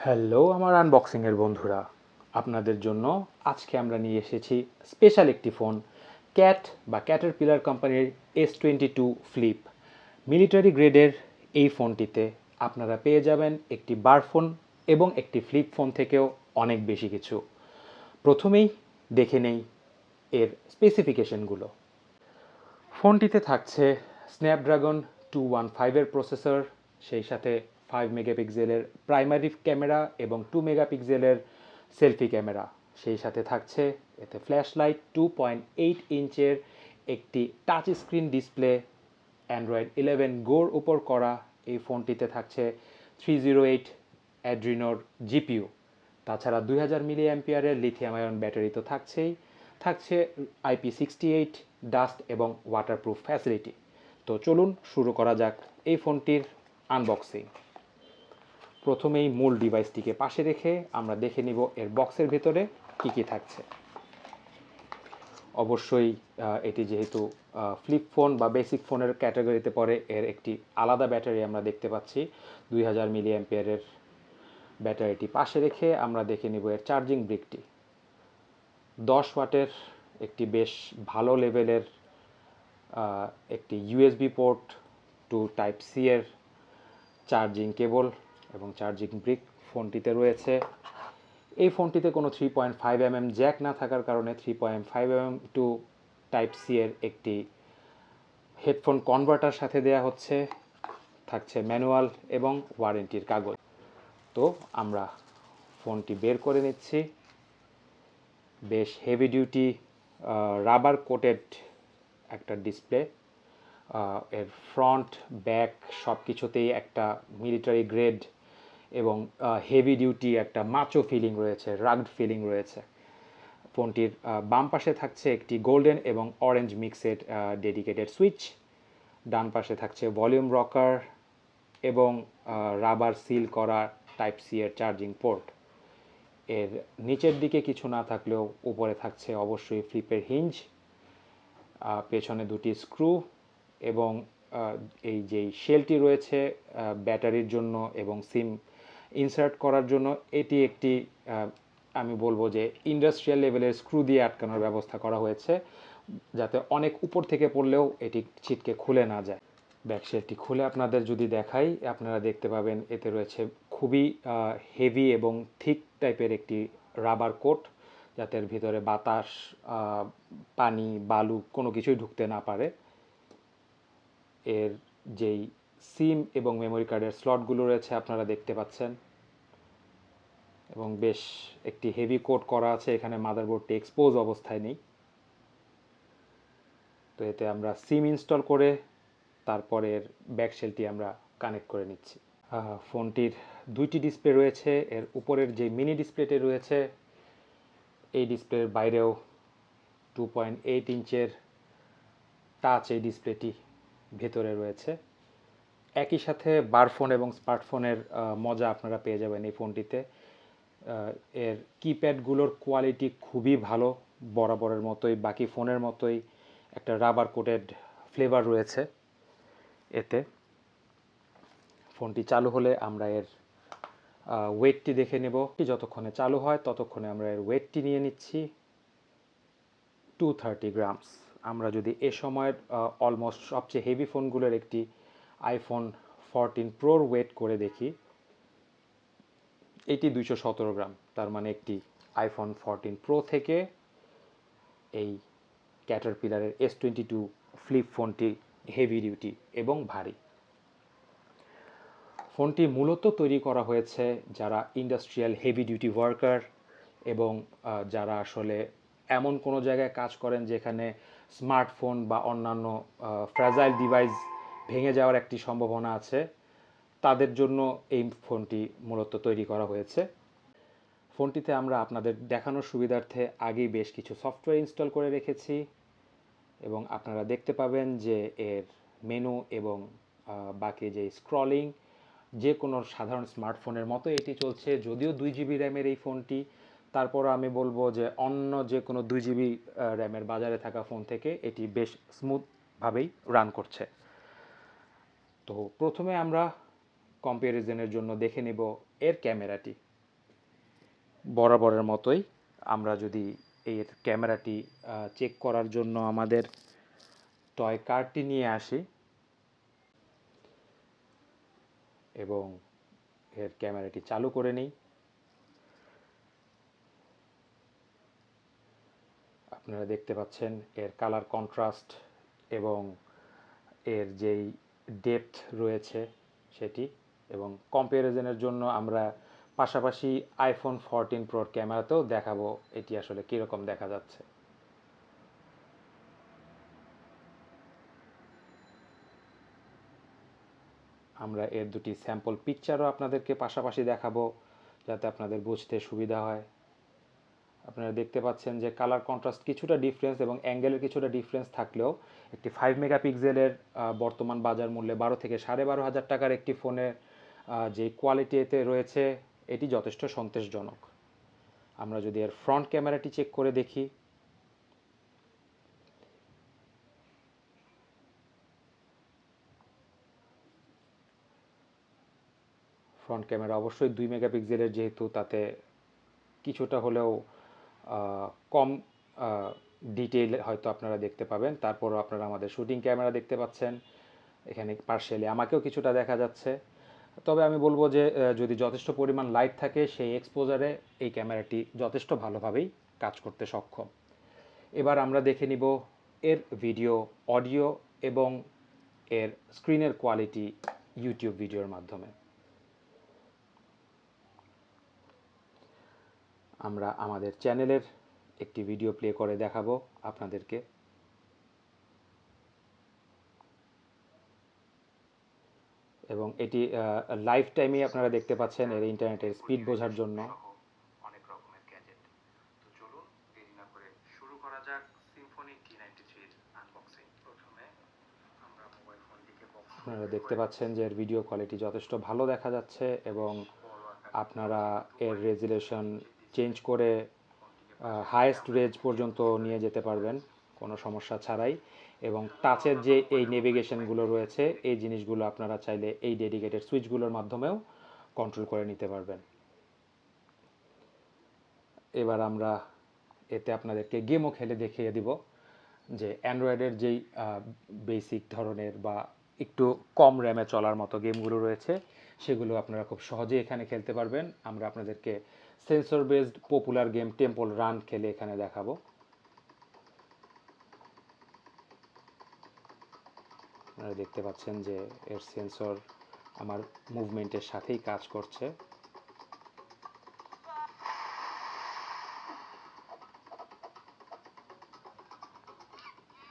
Hello আমার আনবক্সিংয়ের বন্ধুরা, আপনাদের জন্য আজকে আমরা নিয়ে এসেছি স্পেশাল একটি ফোন, ক্যাটারপিলার কোম্পানির S22 ফ্লিপ। মিলিটারি গ্রেডের এই ফোনটিতে আপনারা পেয়ে যাবেন একটি বার ফোন এবং একটি ফ্লিপ ফোন থেকেও অনেক বেশি কিছু। প্রথমেই দেখে নেই এর স্পেসিফিকেশনগুলো। ফোনটিতে থাকছে স্ন্যাপড্রাগন 215 প্রসেসর, সেই সাথে 5 মেগাপিক্সেলের প্রাইমারি ক্যামেরা এবং 2 মেগাপিক্সেলের সেলফি ক্যামেরা। সেই সাথে থাকছে এতে ফ্ল্যাশ লাইট, 2.8 ইঞ্চের একটি টাচ স্ক্রিন ডিসপ্লে, অ্যান্ড্রয়েড 11 গোর উপর করা। এই ফোনটিতে থাকছে 308 অ্যাড্রিনোর জিপিইউ। তাছাড়া 2000 মিলি অ্যাম্পিয়ারের লিথিয়াম আয়ন ব্যাটারি তো থাকছে IP68 ডাস্ট এবং ওয়াটারপ্রুফ ফ্যাসিলিটি। তো চলুন শুরু করা যাক এই ফোনটির আনবক্সিং। প্রথমেই মূল ডিভাইসটিকে পাশে রেখে আমরা দেখে নিব এর বক্সের ভিতরে কী কী থাকছে। অবশ্যই এটি যেহেতু ফ্লিপ ফোন বা বেসিক ফোনের ক্যাটাগরিতে পড়ে, এর একটি আলাদা ব্যাটারি আমরা দেখতে পাচ্ছি। 2000 মিলি অ্যাম্পিয়ারের ব্যাটারিটি পাশে রেখে আমরা দেখে নিব এর চার্জিং ব্রিকটি। 10 ওয়াটের একটি বেশ ভালো লেভেলের একটি USB port to type C এর চার্জিং কেবল এবং চার্জিং ব্রিক ফোনটিতে রয়েছে। এই ফোনটিতে কোনো 3.5mm জ্যাক না থাকার কারণে 3.5mm টু টাইপ সি এর একটি হেডফোন কনভার্টার সাথে দেয়া হচ্ছে। থাকছে ম্যানুয়াল এবং ওয়ারেন্টির কাগজ। তো আমরা ফোনটি বের করে নিচ্ছি। বেশ হেভি ডিউটি রাবার কোটেড একটা ডিসপ্লে। এর ফ্রন্ট ব্যাক সব কিছুতেই একটা মিলিটারি গ্রেড এবং হেভি ডিউটি একটা মাচো ফিলিং রয়েছে, রাগড ফিলিং রয়েছে। ফোনটির বাম পাশে থাকছে একটি গোল্ডেন এবং অরেঞ্জ মিক্সেড ডেডিকেটেড সুইচ। ডান পাশে থাকছে ভলিউম রকার এবং রাবার সিল করা টাইপ সি এর চার্জিং পোর্ট। এর নিচের দিকে কিছু না থাকলেও উপরে থাকছে অবশ্যই ফ্লিপের হিঞ্জ, পেছনে দুটি স্ক্রু এবং এই যেই শেলটি রয়েছে ব্যাটারির জন্য এবং সিম ইনসার্ট করার জন্য, এটি একটি আমি বলবো যে ইন্ডাস্ট্রিয়াল লেভেলের স্ক্রু দিয়ে আটকানোর ব্যবস্থা করা হয়েছে, যাতে অনেক উপর থেকে পড়লেও এটি ছিটকে খুলে না যায়। ব্যাকশেলটি খুলে আপনাদের যদি দেখাই, আপনারা দেখতে পাবেন এতে রয়েছে খুবই হেভি এবং থিক টাইপের একটি রাবার কোট, যাতে এর ভিতরে বাতাস, পানি, বালু কোনো কিছুই ঢুকতে না পারে। এর যেই সিম এবং মেমোরি কার্ডের স্লটগুলো রয়েছে আপনারা দেখতে পাচ্ছেন এবং বেশ একটি হেভি কোট করা আছে। এখানে মাদারবোর্ডটি এক্সপোজ অবস্থায় নেই। তো এতে আমরা সিম ইনস্টল করে তারপরে এর ব্যাকশেলটি আমরা কানেক্ট করে নিচ্ছি। ফোনটির দুইটি ডিসপ্লে রয়েছে। এর উপরের যে মিনি ডিসপ্লেটি রয়েছে, এই ডিসপ্লের বাইরেও 2.8 ইঞ্চের টাচ এই ডিসপ্লেটি ভেতরে রয়েছে। একই সাথে বার ফোন এবং স্মার্টফোনের মজা আপনারা পেয়ে যাবেন এই ফোনটিতে। এর কিপ্যাডগুলোর কোয়ালিটি খুবই ভালো, বরাবরের মতোই বাকি ফোনের মতোই একটা রাবার কোটেড ফ্লেভার রয়েছে এতে। ফোনটি চালু হলে আমরা এর ওয়েটটি দেখে নেব। যতক্ষণে চালু হয় ততক্ষণে আমরা এর ওয়েটটি নিয়ে নিচ্ছি। 230 গ্রামস। আমরা যদি এ সময়ের অলমোস্ট সবচেয়ে হেভি ফোনগুলোর একটি আইফোন 14 প্রোর ওয়েট করে দেখি, এটি 217 গ্রাম। তার মানে একটি আইফোন 14 প্রো থেকে এই ক্যাটারপিলারের S22 ফ্লিপ ফোনটি হেভি ডিউটি এবং ভারী। ফোনটি মূলত তৈরি করা হয়েছে যারা ইন্ডাস্ট্রিয়াল হেভি ডিউটি ওয়ার্কার এবং যারা আসলে এমন কোনো জায়গায় কাজ করেন যেখানে স্মার্টফোন বা অন্যান্য ফ্র্যাজাইল ডিভাইস ভেঙে যাওয়ার একটি সম্ভাবনা আছে, তাদের জন্য এই ফোনটি মূলত তৈরি করা হয়েছে। ফোনটিতে আমরা আপনাদের দেখানোর সুবিধার্থে আগেই বেশ কিছু সফটওয়্যার ইনস্টল করে রেখেছি এবং আপনারা দেখতে পাবেন যে এর মেনু এবং বাকি যে স্ক্রলিং যে কোনো সাধারণ স্মার্টফোনের মতো এটি চলছে। যদিও 2GB র্যামের এই ফোনটি, তারপরও আমি বলবো যে অন্য যে কোনো 2GB র্যামের বাজারে থাকা ফোন থেকে এটি বেশ স্মুথভাবেই রান করছে। তো প্রথমে আমরা কম্প্যারিজনের জন্য দেখে নেব এর ক্যামেরাটি। বরাবরের মতোই আমরা যদি এর ক্যামেরাটি চেক করার জন্য আমাদের টয় কারটি নিয়ে আসি এবং এর ক্যামেরাটি চালু করে নিই, আপনারা দেখতে পাচ্ছেন এর কালার কন্ট্রাস্ট এবং এর যেই ডেপথ রয়েছে সেটি, এবং কম্প্যারিজনের জন্য আমরা পাশাপাশি আইফোন 14 প্রোর ক্যামেরাতেও দেখাবো এটি আসলে কীরকম দেখা যাচ্ছে। আমরা এর দুটি স্যাম্পল পিকচারও আপনাদেরকে পাশাপাশি দেখাবো যাতে আপনাদের বুঝতে সুবিধা হয়। আপনারা দেখতে পাচ্ছেন যে কালার কন্ট্রাস্ট কিছুটা ডিফারেন্স এবং অ্যাঙ্গেলের কিছুটা ডিফারেন্স থাকলেও একটি 5 মেগাপিক্সেলের বর্তমান বাজার মূল্যে 12 থেকে 12,500 টাকার একটি ফোনের যে কোয়ালিটি এতে রয়েছে এটি যথেষ্ট সন্তোষজনক। আমরা যদি এর ফ্রন্ট ক্যামেরাটি চেক করে দেখি, ফ্রন্ট ক্যামেরা অবশ্যই 2 মেগাপিক্সেলের, যেহেতু তাতে কিছুটা হলেও কম ডিটেইল হয়তো আপনারা দেখতে পাবেন। তারপরও আপনারা আমাদের শুটিং ক্যামেরা দেখতে পাচ্ছেন, এখানে পার্শিয়ালি আমাকেও কিছুটা দেখা যাচ্ছে। তবে আমি বলবো যে যদি যথেষ্ট পরিমাণ লাইট থাকে সেই এক্সপোজারে এই ক্যামেরাটি যথেষ্ট ভালোভাবেই কাজ করতে সক্ষম। এবার আমরা দেখে নিব এর ভিডিও, অডিও এবং এর স্ক্রিনের কোয়ালিটি ইউটিউব ভিডিওর মাধ্যমে। আমরা আমাদের চ্যানেলের একটি ভিডিও প্লে করে দেখাবো আপনাদেরকে। এবং এটি লাইভ টাইমে আপনারা দেখতে পাচ্ছেন এর ইন্টারনেটের স্পিড বোঝার জন্য। অনেক রকমের গ্যাজেট। তো চলুন দেরি না করে শুরু করা যাক সিম্ফনি T93 এর আনবক্সিং। প্রথমে আমরা মোবাইল ফোনটিকে আপনারা দেখতে পাচ্ছেন যে এর ভিডিও কোয়ালিটি যথেষ্ট ভালো দেখা যাচ্ছে এবং আপনারা এর রেজুলেশন চেঞ্জ করে হাইয়েস্ট রেজ পর্যন্ত নিয়ে যেতে পারবেন কোনো সমস্যা ছাড়াই। এবং টাচের যে এই নেভিগেশনগুলো রয়েছে এই জিনিসগুলো আপনারা চাইলে এই ডেডিকেটেড সুইচগুলোর মাধ্যমেও কন্ট্রোল করে নিতে পারবেন। এবার আমরা এতে আপনাদেরকে গেমও খেলে দেখিয়ে দিব যে অ্যান্ড্রয়েডের যেই বেসিক ধরনের বা একটু কম র্যামে চলার মতো গেমগুলো রয়েছে সেগুলো আপনারা খুব সহজেই এখানে খেলতে পারবেন। আমরা আপনাদেরকে sensor based popular game temple run খেলে এখানে দেখাবো। আপনারা দেখতে পাচ্ছেন যে এর সেন্সর আমার মুভমেন্টের সাথেই কাজ করছে।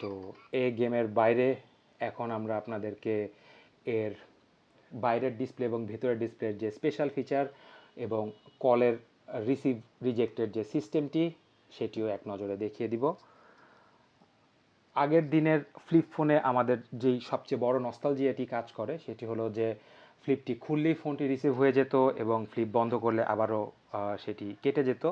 তো এই গেমের বাইরে এখন আমরা আপনাদেরকে এর বাইরের ডিসপ্লে এবং ভেতরের ডিসপ্লের যে স্পেশাল ফিচার এবং কলের রিসিভ রিজেক্টের যে সিস্টেমটি সেটিও এক নজরে দেখিয়ে দিব। আগের দিনের ফ্লিপ ফোনে আমাদের যেই সবচেয়ে বড় নস্টালজিয়াটি কাজ করে সেটি হলো যে ফ্লিপটি খুললেই ফোনটি রিসিভ হয়ে যেত এবং ফ্লিপ বন্ধ করলে আবারও সেটি কেটে যেত।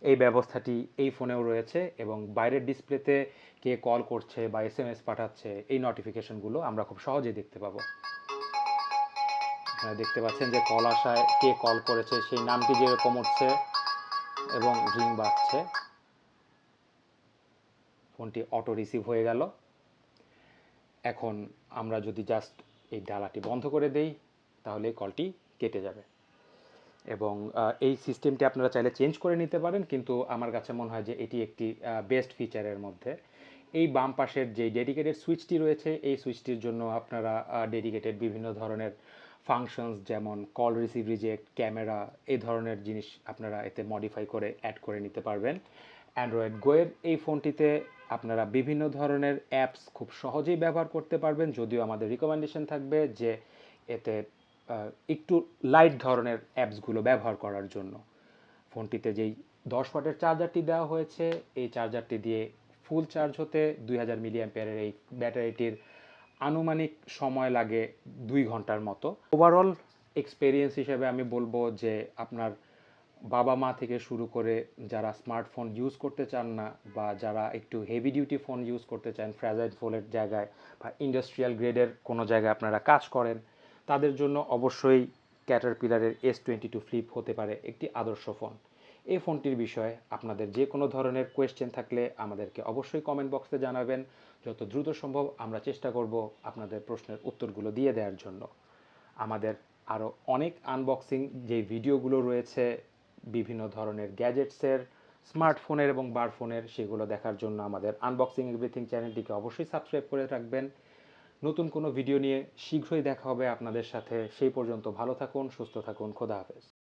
এই ব্যবস্থাটি এই ফোনেও রয়েছে এবং বাইরের ডিসপ্লেতে কে কল করছে বা এসএমএস পাঠাচ্ছে এই নোটিফিকেশনগুলো আমরা খুব সহজেই দেখতে পাবো। আপনারা দেখতে পাচ্ছেন যে কল আসায় কে কল করেছে সেই নামটি যেরকম উঠছে এবং রিং বাজছে, ফোনটি অটো রিসিভ হয়ে গেল। এখন আমরা যদি জাস্ট এই ডালাটি বন্ধ করে দেই তাহলে কলটি কেটে যাবে। এবং এই সিস্টেমটি আপনারা চাইলে চেঞ্জ করে নিতে পারেন, কিন্তু আমার কাছে মনে হয় যে এটি একটি বেস্ট ফিচারের মধ্যে। এই বাম পাশের যে ডেডিকেটেড সুইচটি রয়েছে এই সুইচটির জন্য আপনারা ডেডিকেটেড বিভিন্ন ধরনের ফাংশনস যেমন কল রিসিভ রিজেক্ট, ক্যামেরা, এই ধরনের জিনিস আপনারা এতে মডিফাই করে অ্যাড করে নিতে পারবেন। অ্যান্ড্রয়েড গোয়ের এই ফোনটিতে আপনারা বিভিন্ন ধরনের অ্যাপস খুব সহজেই ব্যবহার করতে পারবেন, যদিও আমাদের রিকমেন্ডেশন থাকবে যে এতে একটু লাইট ধরনের অ্যাপসগুলো ব্যবহার করার জন্য। ফোনটিতে যেই 10 ওয়াটের চার্জারটি দেওয়া হয়েছে এই চার্জারটি দিয়ে ফুল চার্জ হতে 2000 মিলিঅ্যাম্পিয়ারের এই ব্যাটারিটির আনুমানিক সময় লাগে 2 ঘন্টার মতো। ওভারঅল এক্সপেরিয়েন্স হিসেবে আমি বলবো যে আপনার বাবা মা থেকে শুরু করে যারা স্মার্টফোন ইউজ করতে চান না বা যারা একটু হেভি ডিউটি ফোন ইউজ করতে চান ফ্র্যাজাইল ফোনের জায়গায় বা ইন্ডাস্ট্রিয়াল গ্রেডের কোনো জায়গায় আপনারা কাজ করেন তাদের জন্য অবশ্যই ক্যাটারপিলারের S22 ফ্লিপ হতে পারে একটি আদর্শ ফোন। এই ফোনটির বিষয়ে আপনাদের যে কোনো ধরনের কোয়েশ্চেন থাকলে আমাদেরকে অবশ্যই কমেন্ট বক্সে জানাবেন। যত দ্রুত সম্ভব আমরা চেষ্টা করব আপনাদের প্রশ্নের উত্তরগুলো দিয়ে দেওয়ার জন্য। আমাদের আরও অনেক আনবক্সিং যে ভিডিওগুলো রয়েছে বিভিন্ন ধরনের গ্যাজেটসের, স্মার্টফোনের এবং বারফোনের, সেগুলো দেখার জন্য আমাদের আনবক্সিং এভরিথিং চ্যানেলটিকে অবশ্যই সাবস্ক্রাইব করে রাখবেন। নতুন কোনো ভিডিও নিয়ে শীঘ্রই দেখা হবে আপনাদের সাথে। সেই পর্যন্ত ভালো থাকুন, সুস্থ থাকুন, খোদা হাফেজ।